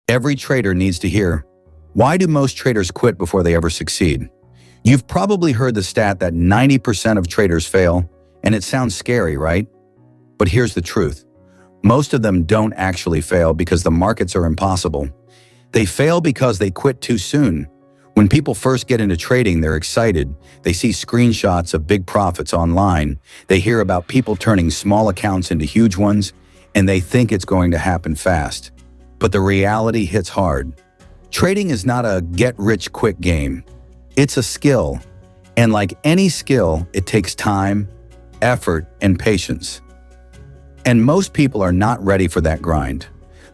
Every trader needs to hear. Why do most traders quit before they ever succeed? You've probably heard the stat that 90% of traders fail, and it sounds scary, right? But here's the truth. Most of them don't actually fail because the markets are impossible. They fail because they quit too soon. When people first get into trading, they're excited. They see screenshots of big profits online. They hear about people turning small accounts into huge ones, and they think it's going to happen fast. But the reality hits hard. Trading is not a get-rich-quick game. It's a skill. And like any skill, it takes time, effort, and patience. And most people are not ready for that grind.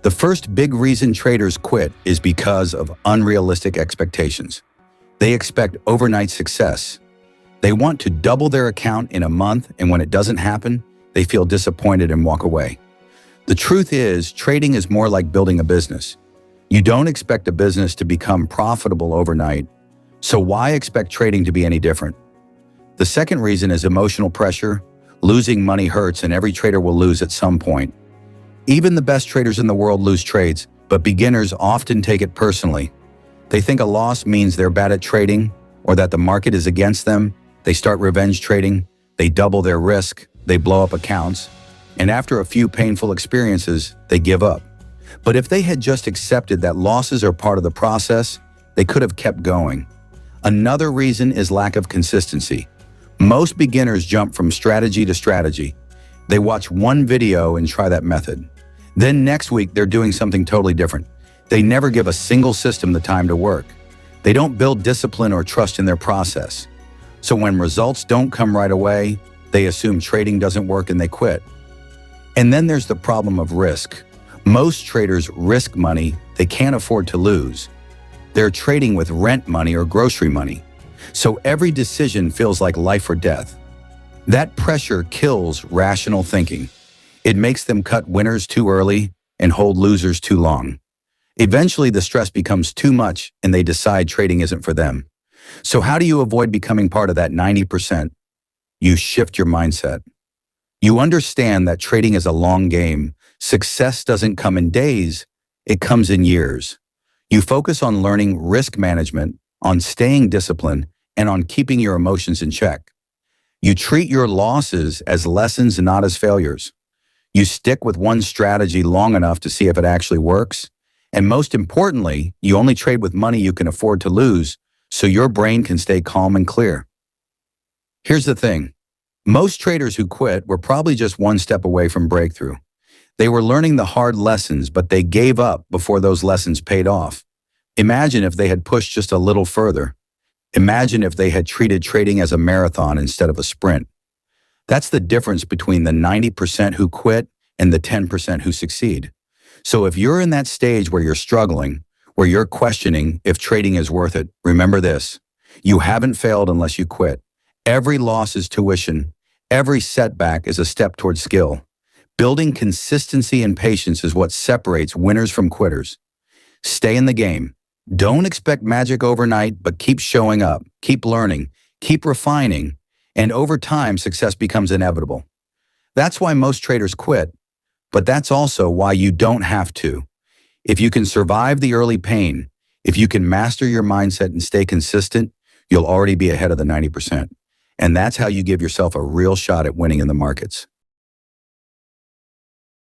The first big reason traders quit is because of unrealistic expectations. They expect overnight success. They want to double their account in a month, and when it doesn't happen, they feel disappointed and walk away. The truth is, trading is more like building a business. You don't expect a business to become profitable overnight, so why expect trading to be any different? The second reason is emotional pressure. Losing money hurts, and every trader will lose at some point. Even the best traders in the world lose trades, but beginners often take it personally. They think a loss means they're bad at trading or that the market is against them. They start revenge trading, they double their risk, they blow up accounts, and after a few painful experiences, they give up. But if they had just accepted that losses are part of the process, they could have kept going. Another reason is lack of consistency. Most beginners jump from strategy to strategy. They watch one video and try that method. Then next week, they're doing something totally different. They never give a single system the time to work. They don't build discipline or trust in their process. So when results don't come right away, they assume trading doesn't work and they quit. And then there's the problem of risk. Most traders risk money they can't afford to lose. They're trading with rent money or grocery money. So every decision feels like life or death. That pressure kills rational thinking. It makes them cut winners too early and hold losers too long. Eventually, the stress becomes too much and they decide trading isn't for them. So how do you avoid becoming part of that 90%? You shift your mindset. You understand that trading is a long game. Success doesn't come in days, it comes in years. You focus on learning risk management, on staying disciplined, and on keeping your emotions in check. You treat your losses as lessons and not as failures. You stick with one strategy long enough to see if it actually works. And most importantly, you only trade with money you can afford to lose so your brain can stay calm and clear. Here's the thing. Most traders who quit were probably just one step away from breakthrough. They were learning the hard lessons, but they gave up before those lessons paid off. Imagine if they had pushed just a little further. Imagine if they had treated trading as a marathon instead of a sprint. That's the difference between the 90% who quit and the 10% who succeed. So if you're in that stage where you're struggling, where you're questioning if trading is worth it, remember this. You haven't failed unless you quit. Every loss is tuition. Every setback is a step towards skill. Building consistency and patience is what separates winners from quitters. Stay in the game. Don't expect magic overnight, but keep showing up, keep learning, keep refining, and over time, success becomes inevitable. That's why most traders quit, but that's also why you don't have to. If you can survive the early pain, if you can master your mindset and stay consistent, you'll already be ahead of the 90%. And that's how you give yourself a real shot at winning in the markets.